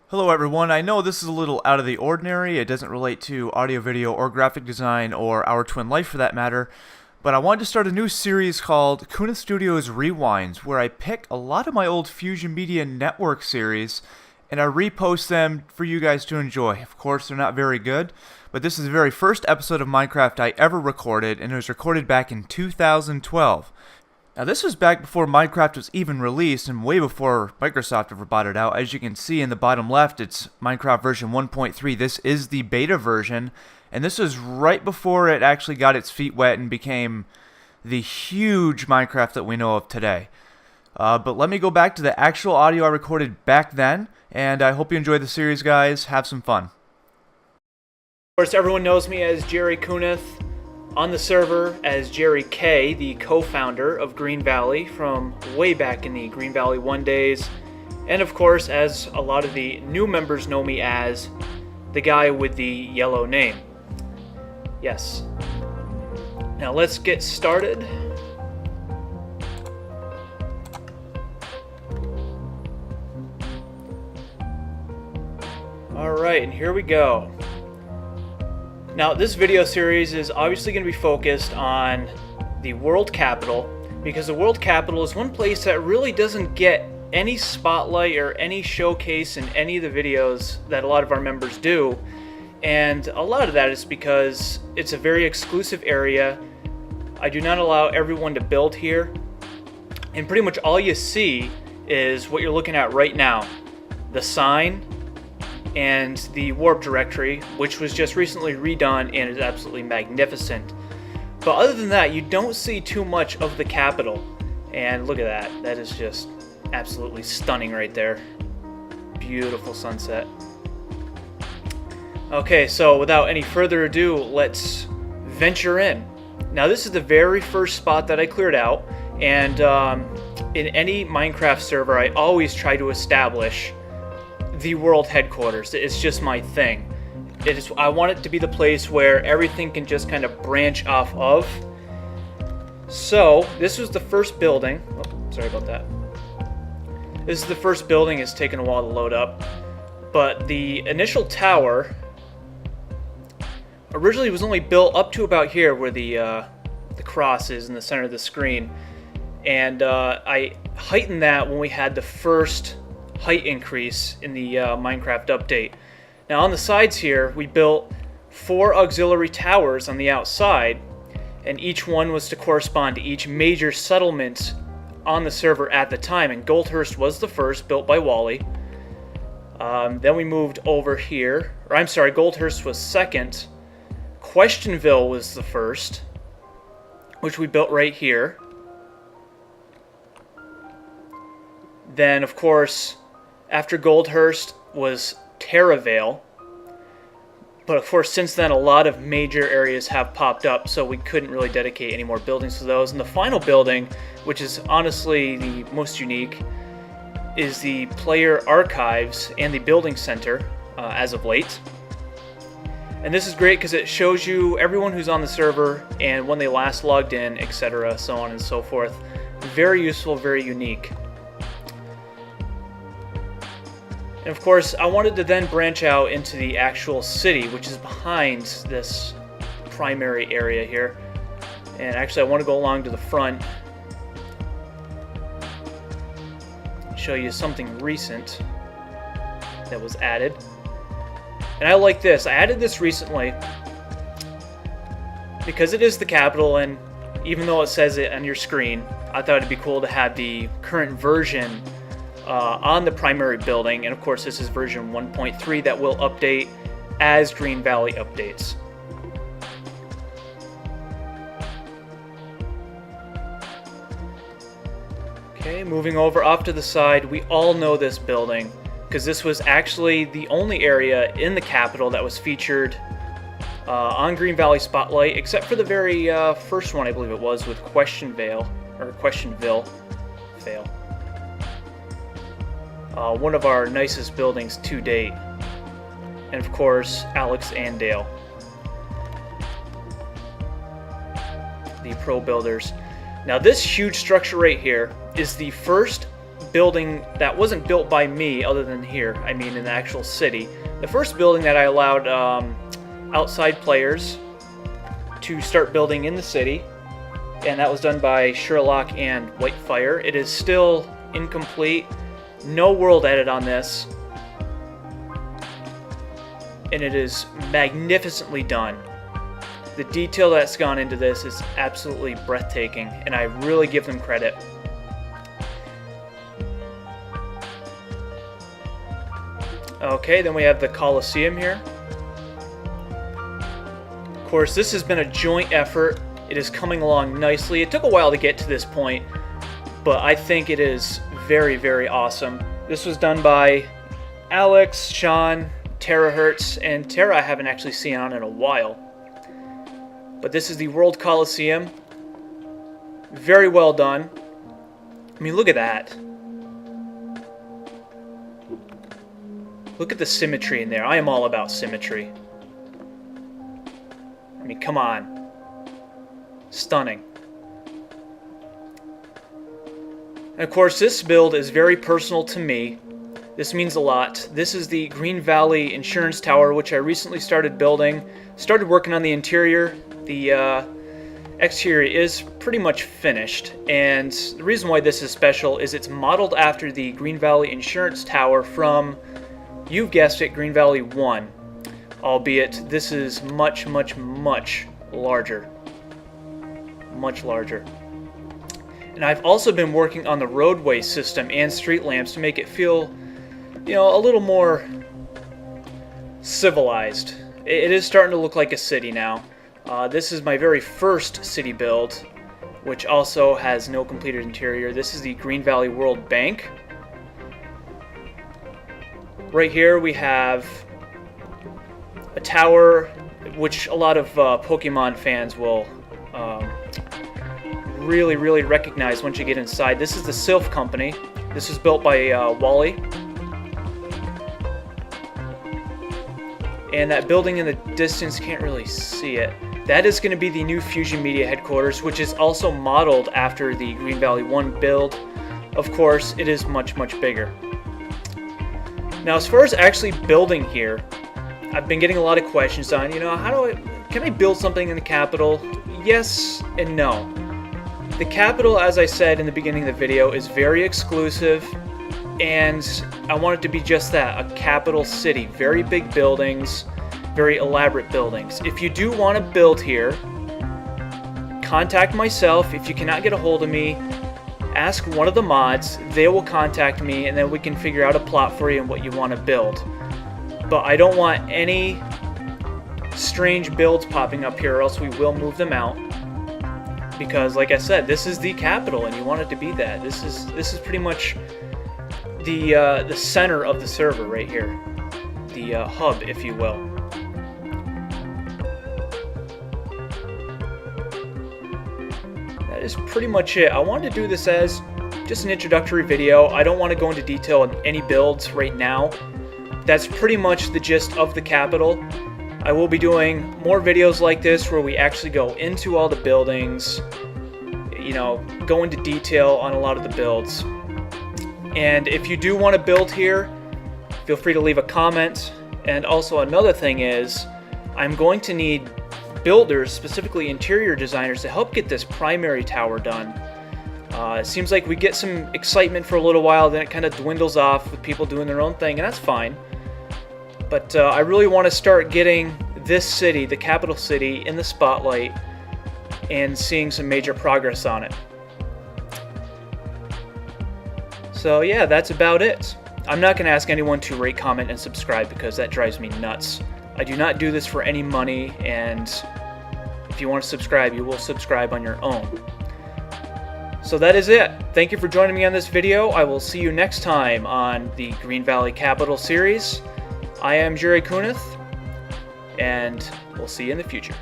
Hello everyone, I know this is a little out of the ordinary, it doesn't relate to audio, video, or graphic design, or our twin life for that matter, but I wanted to start a new series called Kunath Studios Rewinds, where I pick a lot of my old Fusion Media Network series, and I repost them for you guys to enjoy. Of course, they're not very good, but this is the very first episode of Minecraft I ever recorded, and it was recorded back in 2012. Now this was back before Minecraft was even released and way before Microsoft ever bought it out. As you can see in the bottom left, it's Minecraft version 1.3. This is the beta version, and this was right before it actually got its feet wet and became the huge Minecraft that we know of today. But let me go back to the actual audio I recorded back then, and I hope you enjoy the series, guys. Have some fun. Of course, everyone knows me as Jerry Kunath. On the server as Jerry K, the co-founder of Green Valley from way back in the Green Valley 1 days. And of course, as a lot of the new members know me as, the guy with the yellow name. Yes. Now let's get started. Alright, and here we go. Now, this video series is obviously going to be focused on the world capital, because the world capital is one place that really doesn't get any spotlight or any showcase in any of the videos that a lot of our members do. And a lot of that is because it's a very exclusive area. I do not allow everyone to build here. And pretty much all you see is what you're looking at right now. The sign and the warp directory, which was just recently redone and is absolutely magnificent. But other than that, you don't see too much of the capital. And look at that. That is just absolutely stunning right there. Beautiful sunset. Okay, so without any further ado, let's venture in. Now this is the very first spot that I cleared out, and in any Minecraft server I always try to establish the world headquarters. It's just my thing. I want it to be the place where everything can just kind of branch off of. So this was the first building. Oh, sorry about that. This is the first building. It's taken a while to load up, but the initial tower originally was only built up to about here, where the cross is in the center of the screen, and I heightened that when we had the first height increase in the Minecraft update. Now on the sides here, we built 4 auxiliary towers on the outside, and each one was to correspond to each major settlement on the server at the time, and Goldhurst was the first, built by Wally. Then we moved over here, or I'm sorry, Goldhurst was second. Questionville was the first, which we built right here. Then of course, after Goldhurst was Terravale, but of course since then a lot of major areas have popped up, so we couldn't really dedicate any more buildings to those. And the final building, which is honestly the most unique, is the player archives and the building center as of late. And this is great because it shows you everyone who's on the server and when they last logged in, etc., so on and so forth. Very useful, very unique. And of course, I wanted to then branch out into the actual city, which is behind this primary area here. And actually, I want to go along to the front, show you something recent that was added. And I like this. I added this recently because it is the capital, and even though it says it on your screen, I thought it'd be cool to have the current version on the primary building. And of course this is version 1.3 that will update as Green Valley updates. Okay, moving over off to the side, we all know this building because this was actually the only area in the capital that was featured on Green Valley Spotlight, except for the very first one, I believe it was, with Questionville. One of our nicest buildings to date. And of course, Alex and Dale, the pro builders. Now this huge structure right here is the first building that wasn't built by me other than here, I mean in the actual city. The first building that I allowed outside players to start building in the city, and that was done by Sherlock and Whitefire. It is still incomplete, no world edit on this, and it is magnificently done. The detail that's gone into this is absolutely breathtaking, and I really give them credit. Okay, then we have the Coliseum here. Of course, this has been a joint effort. It is coming along nicely. It took a while to get to this point, but I think it is very, very awesome. This was done by Alex, Sean, Terahertz, and Tara I haven't actually seen on in a while. But this is the World Coliseum. Very well done. I mean, look at that. Look at the symmetry in there. I am all about symmetry. I mean, come on. Stunning. And of course, this build is very personal to me. This means a lot. This is the Green Valley Insurance Tower, which I recently started building. Started working on the interior. The exterior is pretty much finished, and the reason why this is special is it's modeled after the Green Valley Insurance Tower from, you've guessed it, Green Valley 1, albeit this is much, much, much larger. Much larger. And I've also been working on the roadway system and street lamps to make it feel, you know, a little more civilized. It is starting to look like a city now. This is my very first city build, which also has no completed interior. This is the Green Valley World Bank. Right here we have a tower, which a lot of Pokemon fans will really, really recognize once you get inside. This is the Sylph Company. This was built by Wally. And that building in the distance, can't really see it. That is going to be the new Fusion Media headquarters, which is also modeled after the Green Valley 1 build. Of course, it is much, much bigger. Now, as far as actually building here, I've been getting a lot of questions on, you know, can I build something in the capital? Yes and no. The capital, as I said in the beginning of the video, is very exclusive, and I want it to be just that, a capital city. Very big buildings, very elaborate buildings. If you do want to build here, contact myself. If you cannot get a hold of me, ask one of the mods. They will contact me, and then we can figure out a plot for you and what you want to build. But I don't want any strange builds popping up here, or else we will move them out. Because, like I said, this is the capital, and you want it to be that. This is pretty much the center of the server right here, the hub, if you will. That is pretty much it. I wanted to do this as just an introductory video. I don't want to go into detail on any builds right now. That's pretty much the gist of the capital. I will be doing more videos like this where we actually go into all the buildings, you know, go into detail on a lot of the builds. And if you do want to build here, feel free to leave a comment. And also another thing is, I'm going to need builders, specifically interior designers, to help get this primary tower done. It seems like we get some excitement for a little while, then it kind of dwindles off with people doing their own thing, and that's fine. But I really want to start getting this city, the capital city, in the spotlight and seeing some major progress on it. So yeah, that's about it. I'm not going to ask anyone to rate, comment, and subscribe because that drives me nuts. I do not do this for any money, and if you want to subscribe, you will subscribe on your own. So that is it. Thank you for joining me on this video. I will see you next time on the Green Valley Capital series. I am Kunath, and we'll see you in the future.